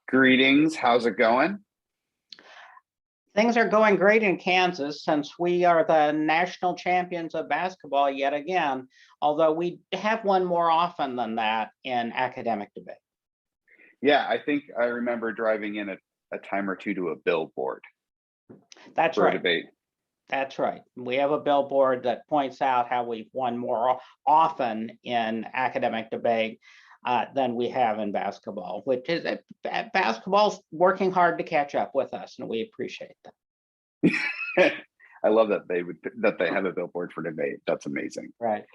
Greetings, how's it going? Things are going great in Kansas since we are the national champions of basketball yet again, although we have won more often than that in academic debate. Yeah, I think I remember driving in a time or two to a billboard That's for a right. debate. That's right. We have a billboard that points out how we've won more often in academic debate than we have in basketball, which is basketball's working hard to catch up with us, and we appreciate that. I love that they have a billboard for debate. That's amazing. Right.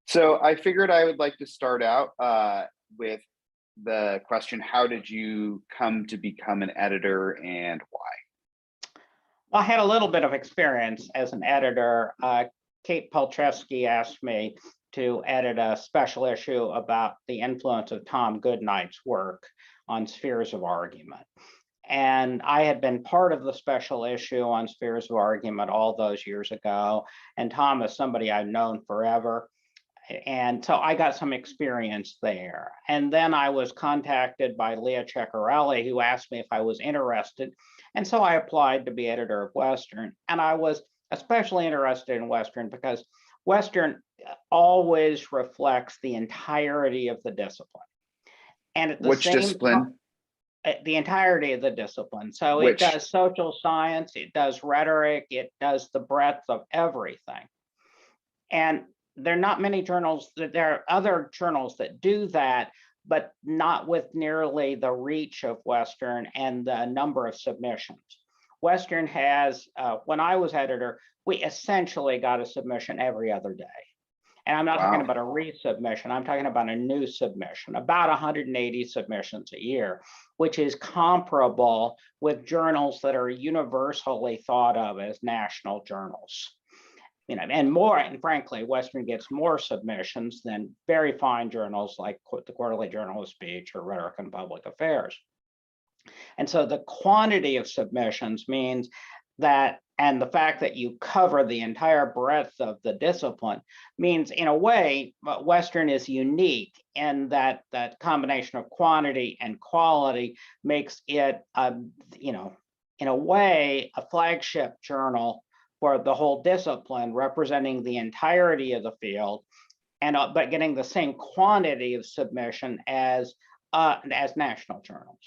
So I figured I would like to start out with the question, how did you come to become an editor and why? Well, I had a little bit of experience as an editor. Kate Polchewski asked me to edit a special issue about the influence of Tom Goodnight's work on spheres of argument. And I had been part of the special issue on spheres of argument all those years ago. And Tom is somebody I've known forever. And so I got some experience there. And then I was contacted by Leah Ceccarelli, who asked me if I was interested. And so I applied to be editor of Western. And I was especially interested in Western because Western always reflects the entirety of the discipline. And at the Which same discipline? The entirety of the discipline. So Which? It does social science, it does rhetoric, it does the breadth of everything. And there are not many journals, there are other journals that do that, but not with nearly the reach of Western and the number of submissions. Western has, when I was editor, we essentially got a submission every other day. And I'm not talking about a resubmission, I'm talking about a new submission, about 180 submissions a year, which is comparable with journals that are universally thought of as national journals. You know, and frankly, Western gets more submissions than very fine journals like the Quarterly Journal of Speech or Rhetoric and Public Affairs. And so the quantity of submissions means that, and the fact that you cover the entire breadth of the discipline means, in a way, Western is unique in that that combination of quantity and quality makes it, you know, in a way, a flagship journal for the whole discipline, representing the entirety of the field, and but getting the same quantity of submission as national journals.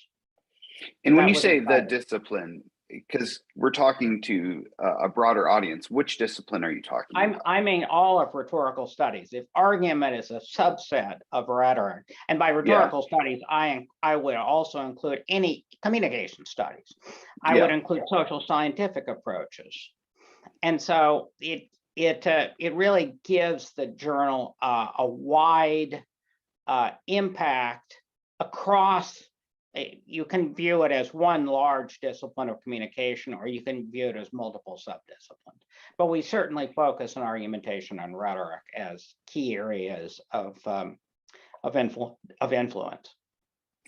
And when you say the discipline, because we're talking to a broader audience, which discipline are you talking about? I mean all of rhetorical studies. If argument is a subset of rhetoric, and by rhetorical studies, I would also include any communication studies. I would include social scientific approaches. And so it really gives the journal a wide impact across. You can view it as one large discipline of communication, or you can view it as multiple subdisciplines. But we certainly focus on argumentation and rhetoric as key areas of influence.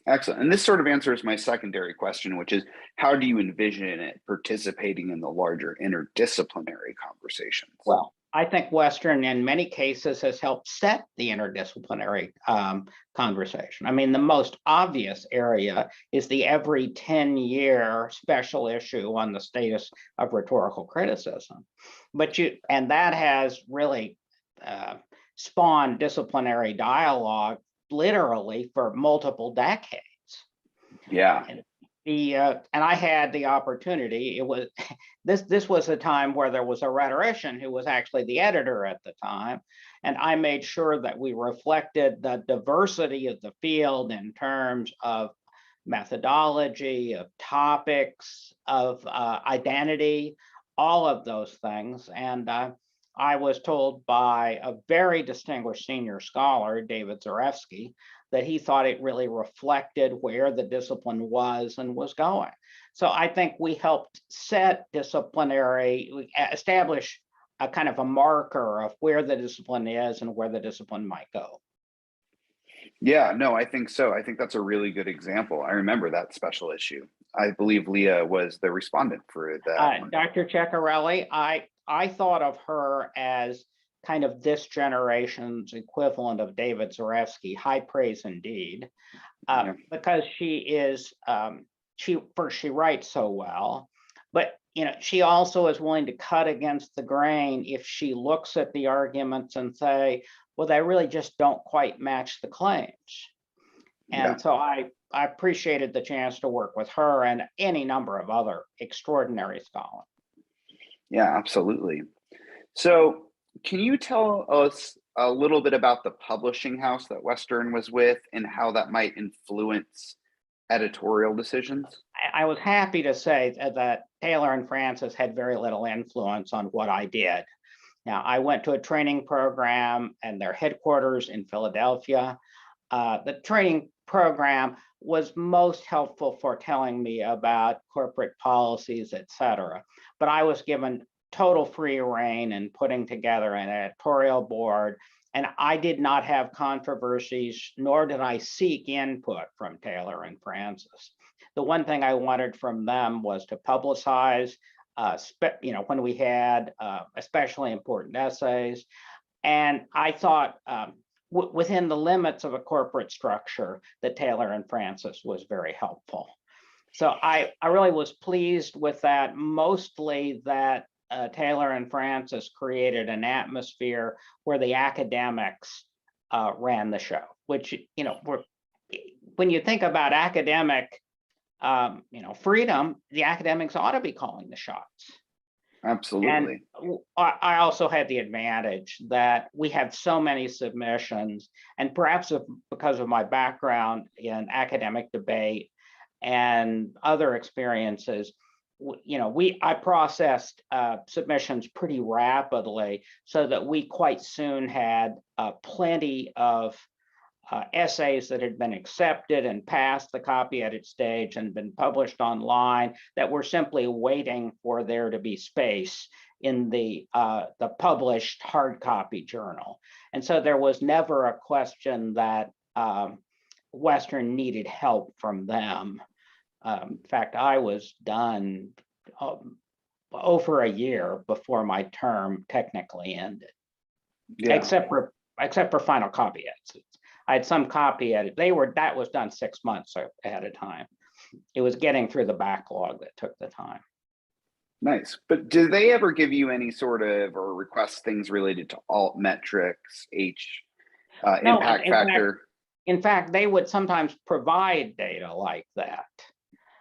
Excellent. And this sort of answers my secondary question, which is, how do you envision it participating in the larger interdisciplinary conversations? Well, I think Western, in many cases, has helped set the interdisciplinary conversation. I mean, the most obvious area is the every 10-year special issue on the status of rhetorical criticism. And that has really spawned disciplinary dialogue literally for multiple decades. Yeah. And I had the opportunity. It was this was a time where there was a rhetorician who was actually the editor at the time, and I made sure that we reflected the diversity of the field in terms of methodology, of topics, of identity, all of those things. And I was told by a very distinguished senior scholar, David Zarefsky, that he thought it really reflected where the discipline was and was going. So I think we helped establish a kind of a marker of where the discipline is and where the discipline might go. Yeah, no, I think so. I think that's a really good example. I remember that special issue. I believe Leah was the respondent for that. Dr. Ceccarelli, I thought of her as kind of this generation's equivalent of David Zarefsky, high praise indeed. because she is, she writes so well, but she also is willing to cut against the grain if she looks at the arguments and say, well, they really just don't quite match the claims. And so I appreciated the chance to work with her and any number of other extraordinary scholars. Yeah, absolutely. So can you tell us a little bit about the publishing house that Western was with and how that might influence editorial decisions? I was happy to say that Taylor and Francis had very little influence on what I did. Now, I went to a training program and their headquarters in Philadelphia. The training program was most helpful for telling me about corporate policies, et cetera. But I was given total free rein in putting together an editorial board, and I did not have controversies, nor did I seek input from Taylor and Francis. The one thing I wanted from them was to publicize, when we had especially important essays. And I thought within the limits of a corporate structure that Taylor and Francis was very helpful. So I really was pleased with that, mostly that Taylor and Francis created an atmosphere where the academics ran the show, which, when you think about academic, freedom, the academics ought to be calling the shots. Absolutely. And I also had the advantage that we had so many submissions, and perhaps because of my background in academic debate and other experiences, I processed submissions pretty rapidly so that we quite soon had plenty of essays that had been accepted and passed the copy edit stage and been published online that were simply waiting for there to be space in the published hard copy journal. And so there was never a question that Western needed help from them. In fact, I was done over a year before my term technically ended, except for final copy edits. I had some copy edit. That was done 6 months ahead of time. It was getting through the backlog that took the time. Nice. But do they ever give you any sort of or request things related to alt metrics, impact factor? In fact, they would sometimes provide data like that.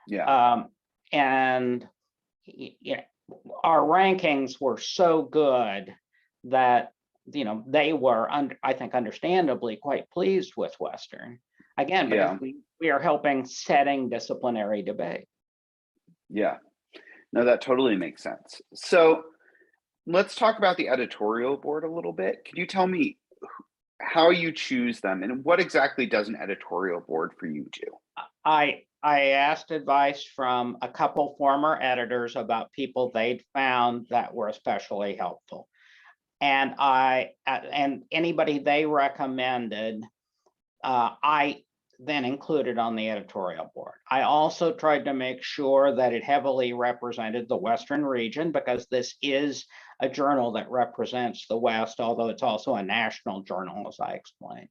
Yeah. And our rankings were so good that they were, I think, understandably quite pleased with Western. Again, because we are helping setting disciplinary debate. Yeah. No, that totally makes sense. So let's talk about the editorial board a little bit. Can you tell me how you choose them and what exactly does an editorial board for you do? I asked advice from a couple former editors about people they'd found that were especially helpful. And anybody they recommended, I then included on the editorial board. I also tried to make sure that it heavily represented the Western region, because this is a journal that represents the West, although it's also a national journal, as I explained.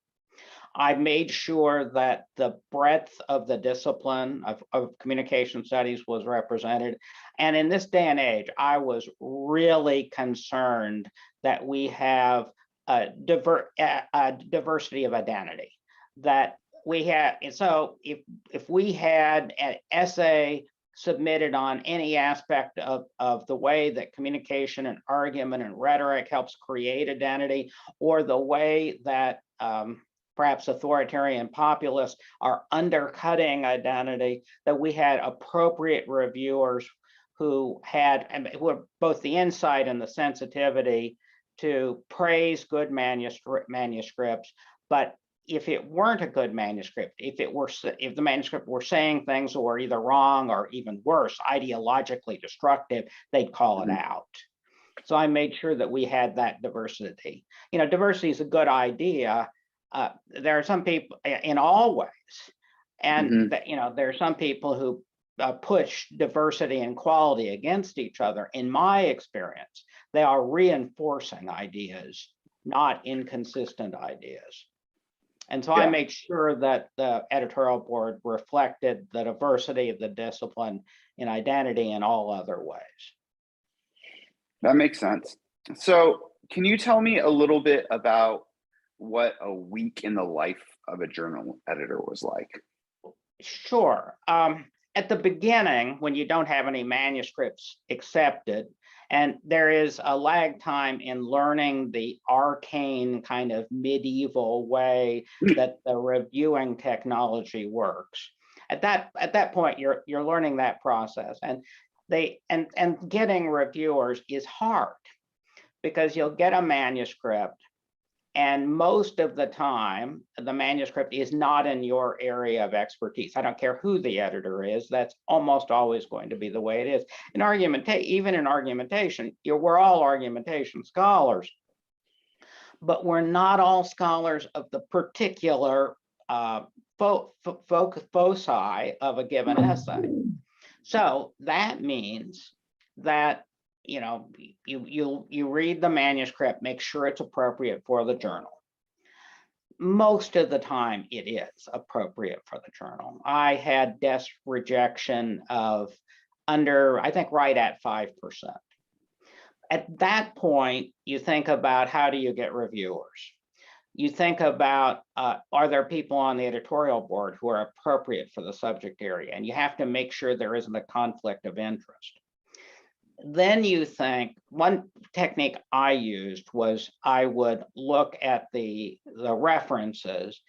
I made sure that the breadth of the discipline of communication studies was represented. And in this day and age, I was really concerned that we have a diversity of identity. That we had, so if we had an essay submitted on any aspect of the way that communication and argument and rhetoric helps create identity, or the way that perhaps authoritarian populists are undercutting identity, that we had appropriate reviewers who were both the insight and the sensitivity to praise good manuscripts. But if it weren't a good manuscript, if the manuscript were saying things that were either wrong or even worse, ideologically destructive, they'd call it out. So I made sure that we had that diversity. Diversity is a good idea. There are some people in all ways, and there are some people who push diversity and quality against each other. In my experience, they are reinforcing ideas, not inconsistent ideas. And so I Yeah, made sure that the editorial board reflected the diversity of the discipline in identity and all other ways. that makes sense. So, can you tell me a little bit about what a week in the life of a journal editor was like? Sure. At the beginning, when you don't have any manuscripts accepted, and there is a lag time in learning the arcane kind of medieval way that the reviewing technology works. At that point, you're learning that process, and getting reviewers is hard because you'll get a manuscript, and most of the time, the manuscript is not in your area of expertise. I don't care who the editor is, that's almost always going to be the way it is. Even in argumentation, we're all argumentation scholars, but we're not all scholars of the particular foci of a given essay. So that means that you read the manuscript, make sure it's appropriate for the journal. Most of the time it is appropriate for the journal. I had desk rejection of under, I think, right at 5%. At that point, you think about, how do you get reviewers? You think about, are there people on the editorial board who are appropriate for the subject area? And you have to make sure there isn't a conflict of interest. Then you think, one technique I used was I would look at the references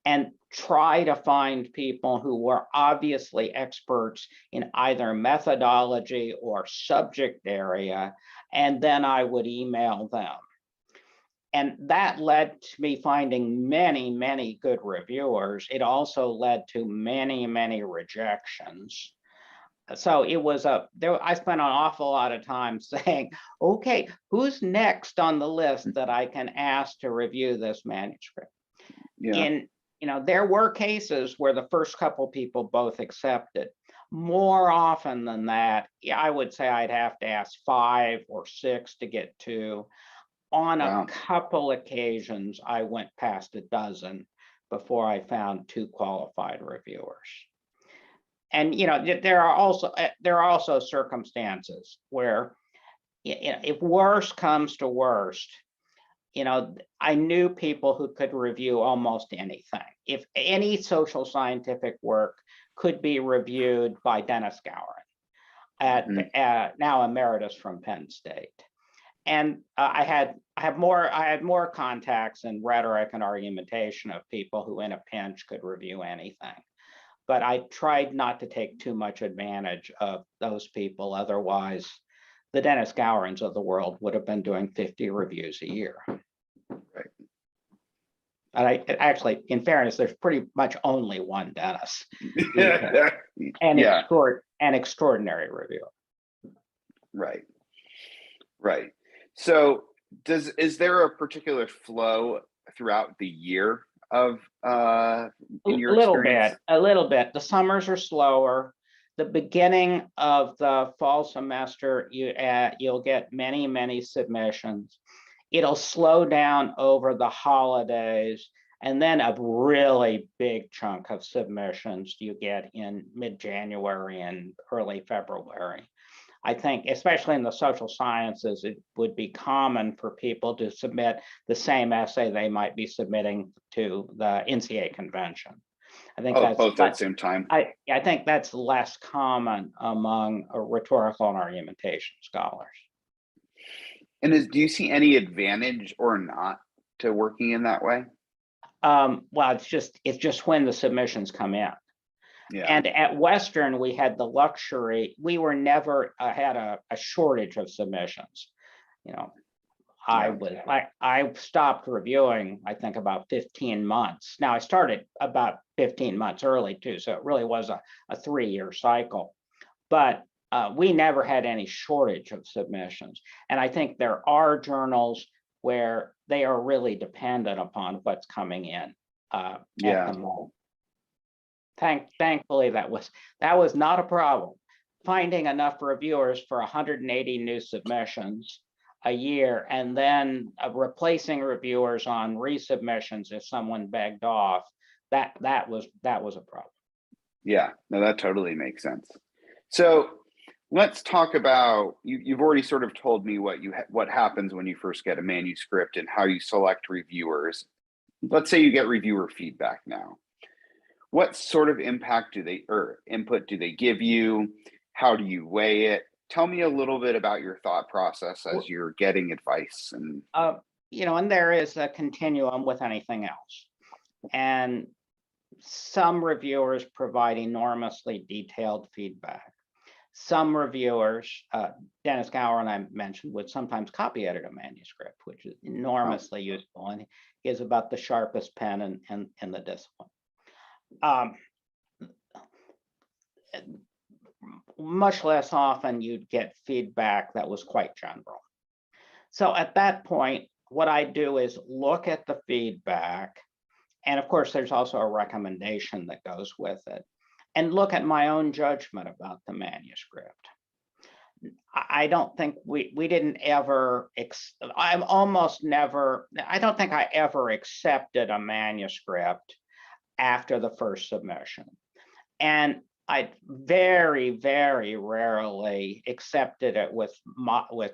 and try to find people who were obviously experts in either methodology or subject area, and then I would email them. And that led to me finding many, many good reviewers. It also led to many, many rejections. So it was I spent an awful lot of time saying, okay, who's next on the list that I can ask to review this manuscript? Yeah. There were cases where the first couple people both accepted. More often than that, I would say I'd have to ask 5 or 6 to get 2. On a couple occasions, I went past a dozen before I found 2 qualified reviewers. And there are also circumstances where, if worse comes to worst, I knew people who could review almost anything. If any social scientific work could be reviewed by Dennis Gowron, now emeritus from Penn State. And I had more contacts in rhetoric and argumentation of people who in a pinch could review anything. But I tried not to take too much advantage of those people. Otherwise, the Dennis Gowrons of the world would have been doing 50 reviews a year. Right. Actually, in fairness, there's pretty much only one Dennis. An extraordinary reviewer. Right. Right. So is there a particular flow throughout the year of in your experience? A little bit. The summers are slower. The beginning of the fall semester, you'll get many, many submissions. It'll slow down over the holidays, and then a really big chunk of submissions you get in mid-January and early February. I think, especially in the social sciences, it would be common for people to submit the same essay they might be submitting to the NCA convention. I think that's both at the same time. I think that's less common among rhetorical and argumentation scholars. And do you see any advantage or not to working in that way? Well, it's just when the submissions come in. Yeah. And at Western, we had the luxury, we were never had a shortage of submissions. I stopped reviewing, I think, about 15 months. Now, I started about 15 months early too, so it really was a 3-year cycle. But we never had any shortage of submissions. And I think there are journals where they are really dependent upon what's coming in at the moment. Thankfully, that was not a problem. Finding enough reviewers for 180 new submissions a year, and then replacing reviewers on resubmissions if someone begged off, that was a problem. Yeah, no, that totally makes sense. So let's talk about, you've already sort of told me what happens when you first get a manuscript and how you select reviewers. Let's say you get reviewer feedback now. What sort of impact or input do they give you? How do you weigh it? Tell me a little bit about your thought process as you're getting advice. And and there is a continuum with anything else. And some reviewers provide enormously detailed feedback. Some reviewers, Dennis Gower and I mentioned, would sometimes copy edit a manuscript, which is enormously useful, and is about the sharpest pen in the discipline. Much less often you'd get feedback that was quite general. So at that point, what I do is look at the feedback, and of course there's also a recommendation that goes with it, and look at my own judgment about the manuscript. I don't think we didn't ever, I don't think I ever accepted a manuscript after the first submission. And I very, very rarely accepted it with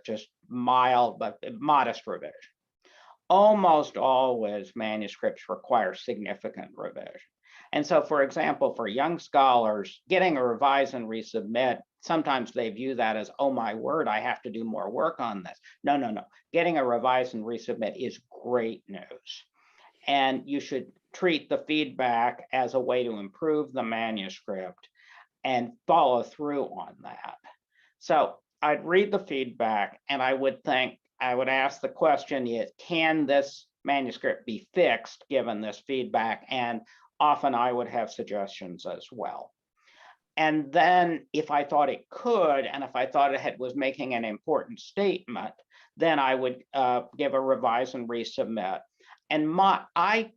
just mild but modest revision. Almost always manuscripts require significant revision. And so, for example, for young scholars, getting a revise and resubmit, sometimes they view that as, oh my word, I have to do more work on this. No, no, no. Getting a revise and resubmit is great news. And you should treat the feedback as a way to improve the manuscript and follow through on that. So I'd read the feedback and I would ask the question, can this manuscript be fixed given this feedback? And often I would have suggestions as well. And then if I thought it could, and if I thought it was making an important statement, then I would give a revise and resubmit. And I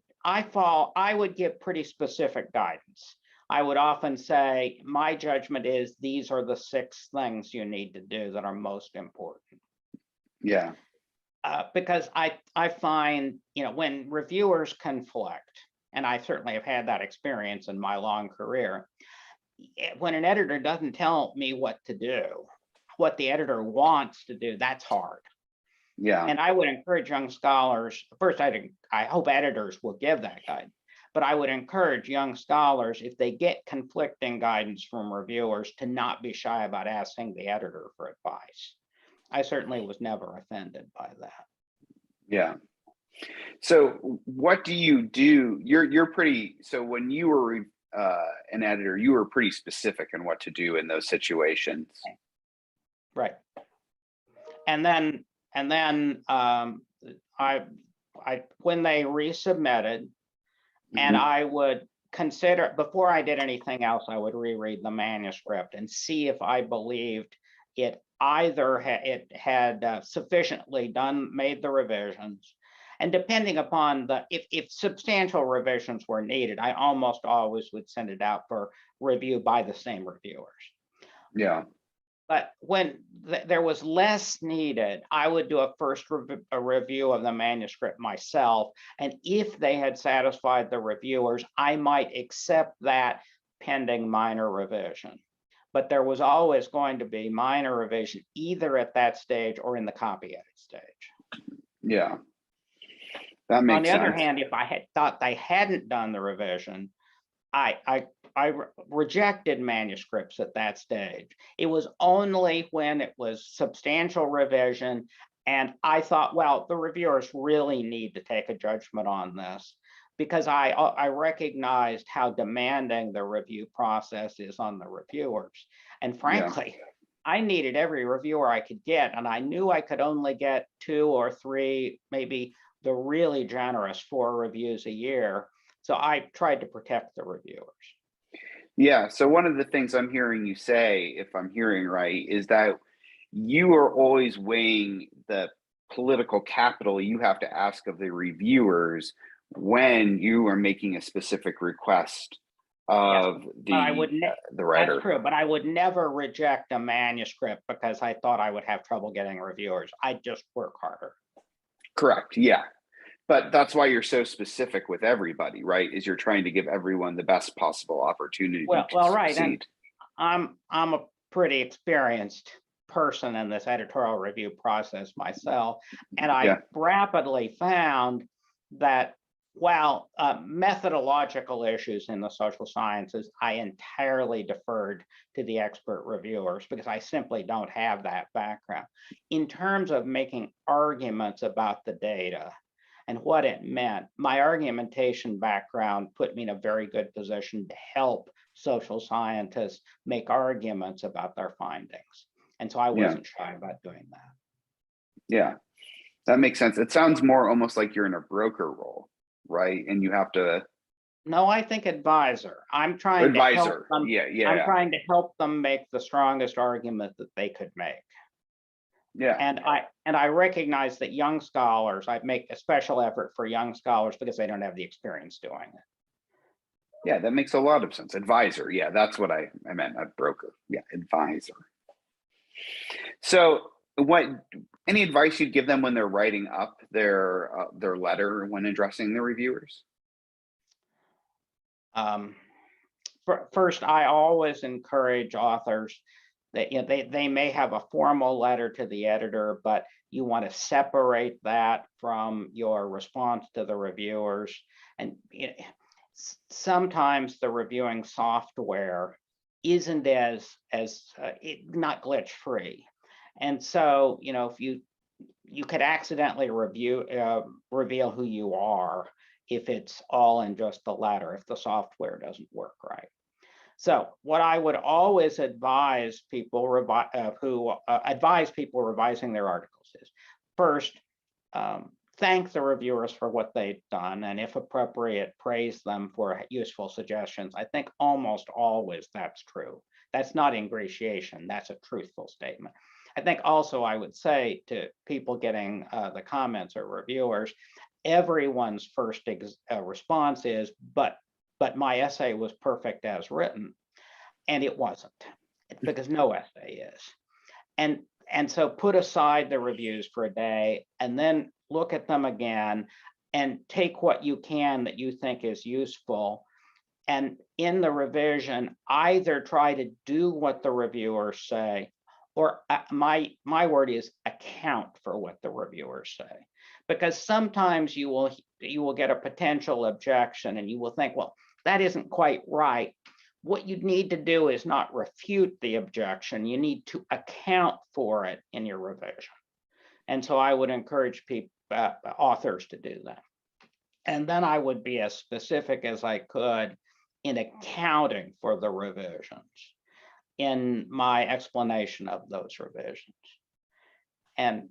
would give pretty specific guidance. I would often say, my judgment is these are the 6 things you need to do that are most important. Yeah. Because I find, when reviewers conflict, and I certainly have had that experience in my long career, when an editor doesn't tell me what to do, what the editor wants to do, that's hard. Yeah. And I would encourage young scholars, first, I hope editors will give that guidance, but I would encourage young scholars, if they get conflicting guidance from reviewers, to not be shy about asking the editor for advice. I certainly was never offended by that. Yeah. So what do you do? You're pretty, so when you were an editor, you were pretty specific in what to do in those situations. Right. And then when they resubmitted, and I would consider, before I did anything else, I would reread the manuscript and see if I believed it either it had sufficiently made the revisions. And depending upon if substantial revisions were needed, I almost always would send it out for review by the same reviewers. Yeah. But when there was less needed, I would do a review of the manuscript myself. And if they had satisfied the reviewers, I might accept that pending minor revision. But there was always going to be minor revision either at that stage or in the copy edit stage. Yeah. That makes sense. On the other hand, if I had thought they hadn't done the revision, I rejected manuscripts at that stage. It was only when it was substantial revision and I thought, well, the reviewers really need to take a judgment on this, because I recognized how demanding the review process is on the reviewers. And frankly, I needed every reviewer I could get, and I knew I could only get 2 or 3, maybe the really generous 4 reviews a year. So I tried to protect the reviewers. Yeah. So one of the things I'm hearing you say, if I'm hearing right, is that you are always weighing the political capital you have to ask of the reviewers when you are making a specific request of but I would the that's writer. true, but I would never reject a manuscript because I thought I would have trouble getting reviewers. I'd just work harder. Correct. Yeah. But that's why you're so specific with everybody, right? Is you're trying to give everyone the best possible opportunity to Right, and succeed. I'm a pretty experienced person in this editorial review process myself, and I Yeah. rapidly found that while methodological issues in the social sciences, I entirely deferred to the expert reviewers because I simply don't have that background. In terms of making arguments about the data and what it meant, my argumentation background put me in a very good position to help social scientists make arguments about their findings. And so I wasn't shy about doing that. Yeah. That makes sense. It sounds more almost like you're in a broker role, right? And you have to No, I think advisor. I'm trying to help advisor. them. I'm trying to help them make the strongest argument that they could make. Yeah. And I recognize that young scholars, I make a special effort for young scholars because they don't have the experience doing it. Yeah, that makes a lot of sense. Advisor. Yeah, that's what I meant, not broker. Yeah, advisor. So any advice you'd give them when they're writing up their letter when addressing the reviewers? First, I always encourage authors that they may have a formal letter to the editor, but you want to separate that from your response to the reviewers. And sometimes the reviewing software isn't not glitch free, and so if you could accidentally reveal who you are if it's all in just the letter, if the software doesn't work right. So what I would always advise people who advise people revising their articles is first, thank the reviewers for what they've done, and if appropriate, praise them for useful suggestions. I think almost always that's true. That's not ingratiation, that's a truthful statement. I think also I would say to people getting the comments or reviewers, everyone's first response is, but my essay was perfect as written, and it wasn't, because no essay is. And so put aside the reviews for a day and then look at them again and take what you can that you think is useful. And in the revision, either try to do what the reviewers say, or my word is account for what the reviewers say. Because sometimes you will get a potential objection and you will think, well, that isn't quite right. What you need to do is not refute the objection. You need to account for it in your revision. And so I would encourage authors to do that. And then I would be as specific as I could in accounting for the revisions in my explanation of those revisions. And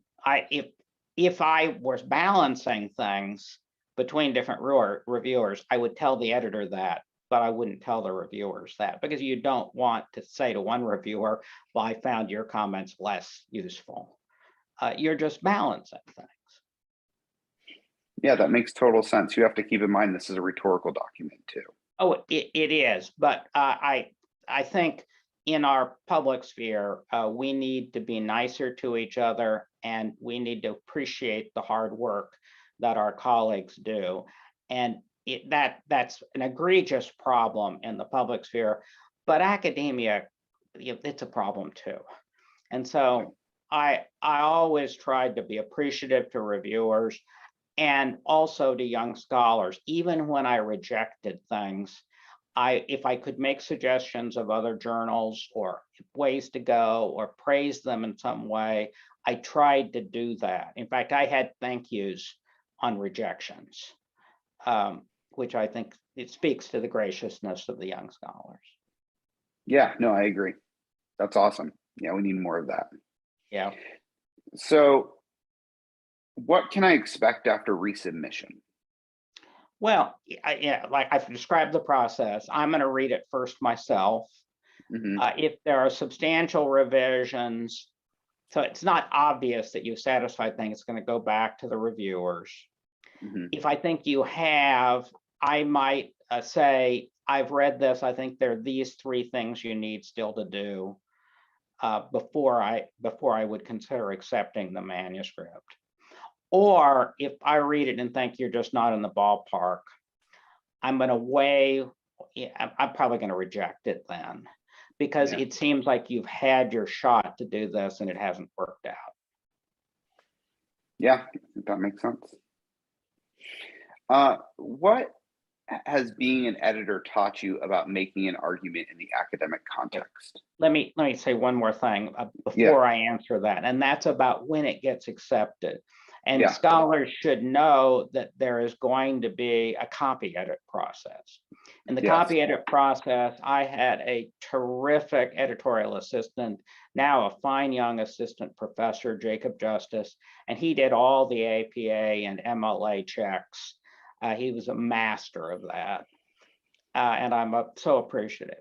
if I was balancing things between different reviewers, I would tell the editor that, but I wouldn't tell the reviewers that, because you don't want to say to one reviewer, well, I found your comments less useful. You're just balancing things. Yeah, that makes total sense. You have to keep in mind this is a rhetorical document too. Oh, it is, but I think in our public sphere, we need to be nicer to each other, and we need to appreciate the hard work that our colleagues do. And that's an egregious problem in the public sphere, but academia, it's a problem too. And so I always tried to be appreciative to reviewers and also to young scholars, even when I rejected things. If I could make suggestions of other journals or ways to go or praise them in some way, I tried to do that. In fact, I had thank yous on rejections, which I think it speaks to the graciousness of the young scholars. Yeah, no, I agree. That's awesome. Yeah, we need more of that. Yeah. So what can I expect after resubmission? Well, yeah, like I've described the process. I'm going to read it first myself. Mm-hmm. If there are substantial revisions, so it's not obvious that you've satisfied things, it's going to go back to the reviewers. Mm-hmm. If I think you have, I might say, I've read this. I think there are these three things you need still to do before I would consider accepting the manuscript. Or if I read it and think you're just not in the ballpark, I'm going to I'm probably going to reject it then, because it seems like you've had your shot to do this and it hasn't worked out. Yeah, that makes sense. What has being an editor taught you about making an argument in the academic context? Let me say one more thing before I answer that, and that's about when it gets accepted. And scholars should know that there is going to be a copy edit process. In the copy edit process, I had a terrific editorial assistant, now a fine young assistant professor, Jacob Justice, and he did all the APA and MLA checks. He was a master of that, and I'm so appreciative.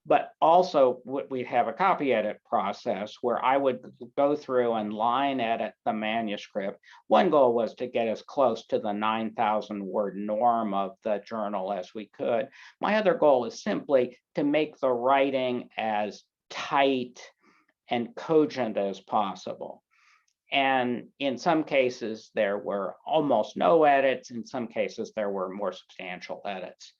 But also, we'd have a copy edit process where I would go through and line edit the manuscript. One goal was to get as close to the 9,000 word norm of the journal as we could. My other goal is simply to make the writing as tight and cogent as possible. And in some cases, there were almost no edits. In some cases, there were more substantial edits.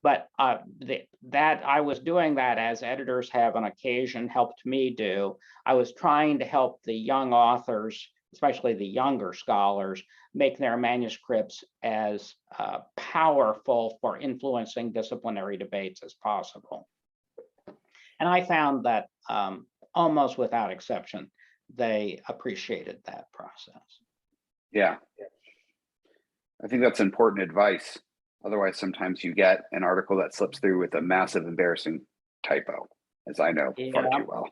But that I was doing that, as editors have on occasion helped me do. I was trying to help the young authors, especially the younger scholars, make their manuscripts as powerful for influencing disciplinary debates as possible. And I found that almost without exception, they appreciated that process. Yeah, I think that's important advice. Otherwise, sometimes you get an article that slips through with a massive, embarrassing typo, as I know far too well.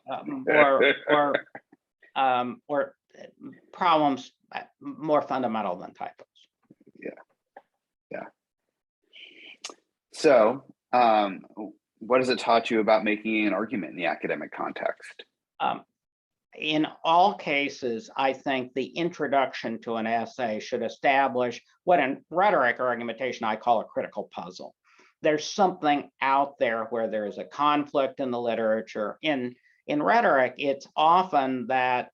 Or problems more fundamental than typos. Yeah. So, what has it taught you about making an argument in the academic context? In all cases, I think the introduction to an essay should establish what in rhetoric or argumentation I call a critical puzzle. There's something out there where there's a conflict in the literature. In rhetoric, it's often that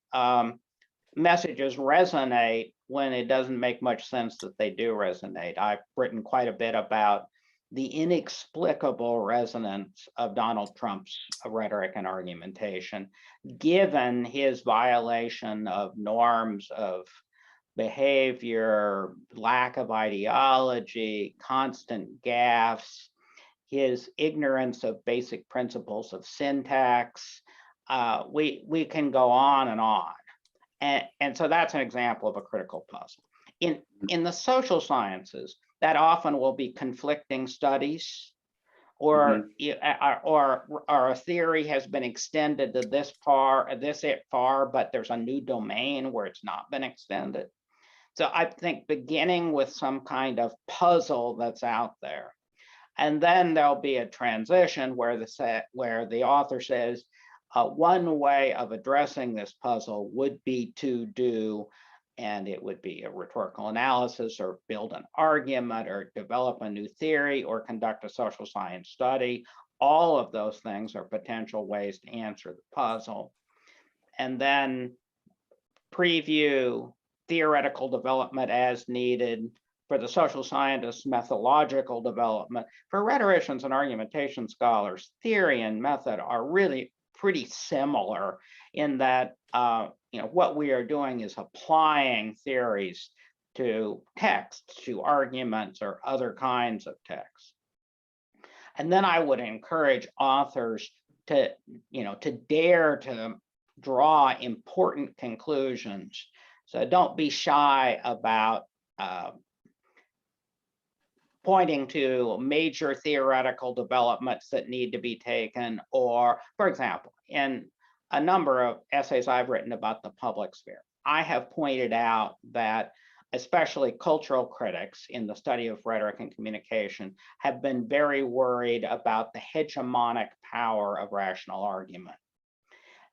messages resonate when it doesn't make much sense that they do resonate. I've written quite a bit about the inexplicable resonance of Donald Trump's rhetoric and argumentation, given his violation of norms of behavior, lack of ideology, constant gaffes, his ignorance of basic principles of syntax. We can go on and on. And so that's an example of a critical puzzle. In the social sciences, that often will be conflicting studies, or a theory has been extended to this far, but there's a new domain where it's not been extended. So I think beginning with some kind of puzzle that's out there, and then there'll be a transition where the author says, one way of addressing this puzzle would be to do, and it would be a rhetorical analysis, or build an argument, or develop a new theory, or conduct a social science study. All of those things are potential ways to answer the puzzle. And then preview theoretical development as needed. For the social scientists, methodological development. For rhetoricians and argumentation scholars, theory and method are really pretty similar in that what we are doing is applying theories to texts, to arguments, or other kinds of texts. And then I would encourage authors to dare to draw important conclusions. So don't be shy about pointing to major theoretical developments that need to be taken, or, for example, in a number of essays I've written about the public sphere, I have pointed out that especially cultural critics in the study of rhetoric and communication have been very worried about the hegemonic power of rational argument.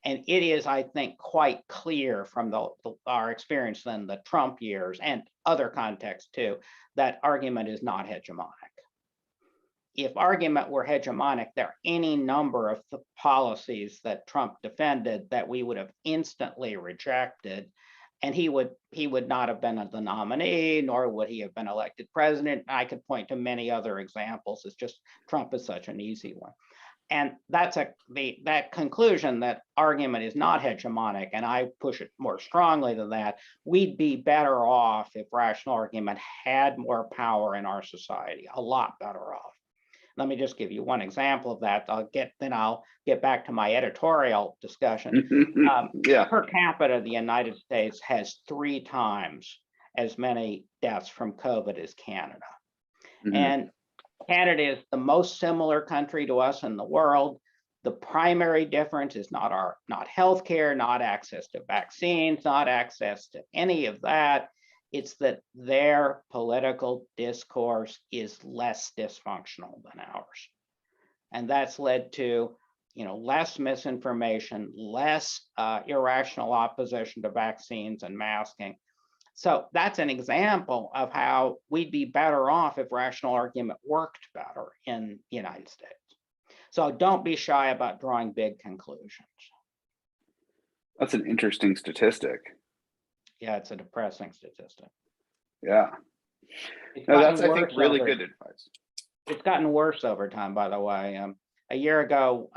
And it is, I think, quite clear from our experience in the Trump years and other contexts too, that argument is not hegemonic. if argument were hegemonic, there are any number of policies that Trump defended that we would have instantly rejected, and he would not have been the nominee, nor would he have been elected president. I could point to many other examples. It's just Trump is such an easy one. And that's that conclusion that argument is not hegemonic, and I push it more strongly than that. We'd be better off if rational argument had more power in our society, a lot better off. Let me just give you one example of that. I'll get back to my editorial discussion. Yeah. Per capita, the United States has 3 times as many deaths from COVID as Canada. Mhm. And Canada is the most similar country to us in the world. The primary difference is not healthcare, not access to vaccines, not access to any of that. It's that their political discourse is less dysfunctional than ours. And that's led to, less misinformation, less irrational opposition to vaccines and masking. So that's an example of how we'd be better off if rational argument worked better in the United States. So don't be shy about drawing big conclusions. That's an interesting statistic. Yeah, it's a depressing statistic. Yeah. It's No, that's, gotten I think, worse really over- good advice. It's gotten worse over time, by the way. A year ago,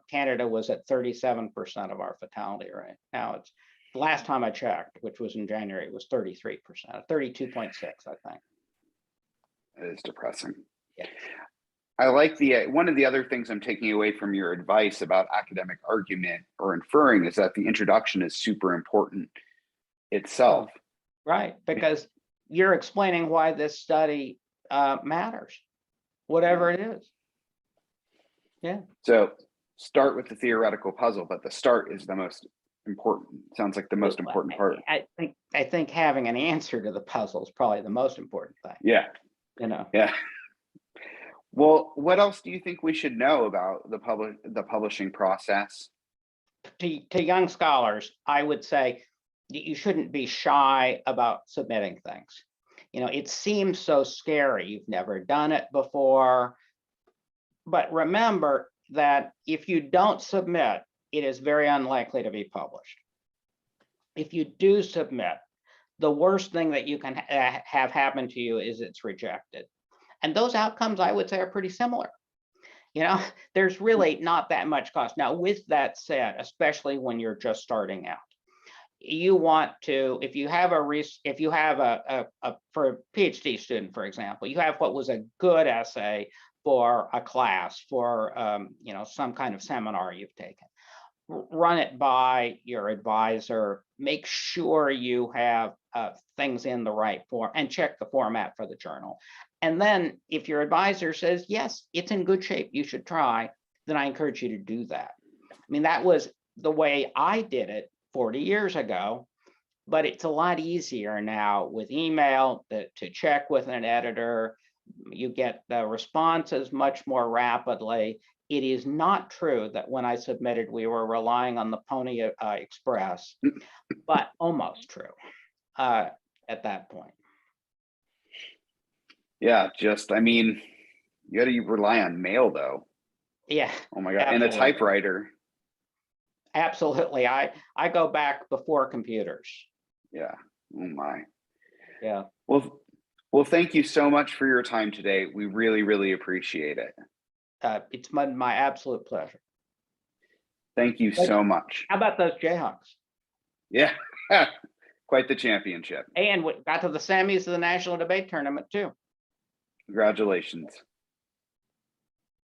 Canada was at 37% of our fatality rate. Now it's, the last time I checked, which was in January, it was 33%, 32.6, I think. It is depressing. Yeah. I like one of the other things I'm taking away from your advice about academic argument or inferring is that the introduction is super important itself. Right, because you're explaining why this study matters, whatever it is. Yeah. So start with the theoretical puzzle, but the start is the most important. Sounds like the most important part. I think having an answer to the puzzle is probably the most important thing. Yeah. Yeah. Well, what else do you think we should know about the publishing process? To young scholars, I would say you shouldn't be shy about submitting things. It seems so scary. You've never done it before. But remember that if you don't submit, it is very unlikely to be published. If you do submit, the worst thing that you can have happen to you is it's rejected. And those outcomes, I would say, are pretty similar. There's really not that much cost. Now, with that said, especially when you're just starting out, you want to, if you have for a PhD student, for example, you have what was a good essay for a class, for some kind of seminar you've taken. Run it by your advisor, make sure you have things in the right form, and check the format for the journal. And then if your advisor says, yes, it's in good shape, you should try, then I encourage you to do that. I mean, that was the way I did it 40 years ago, but it's a lot easier now with email to check with an editor. You get the responses much more rapidly. It is not true that when I submitted, we were relying on the Pony Express, but almost true at that point. Yeah, you got to rely on mail, though. Yeah. Oh my God, absolutely. and a typewriter. Absolutely, I go back before computers. Yeah. Oh my. Yeah. Well, thank you so much for your time today. We really, really appreciate it. It's my absolute pleasure. Thank you so much. How about those Jayhawks? Yeah, quite the championship. And we got to the semis of the national debate tournament too. Congratulations.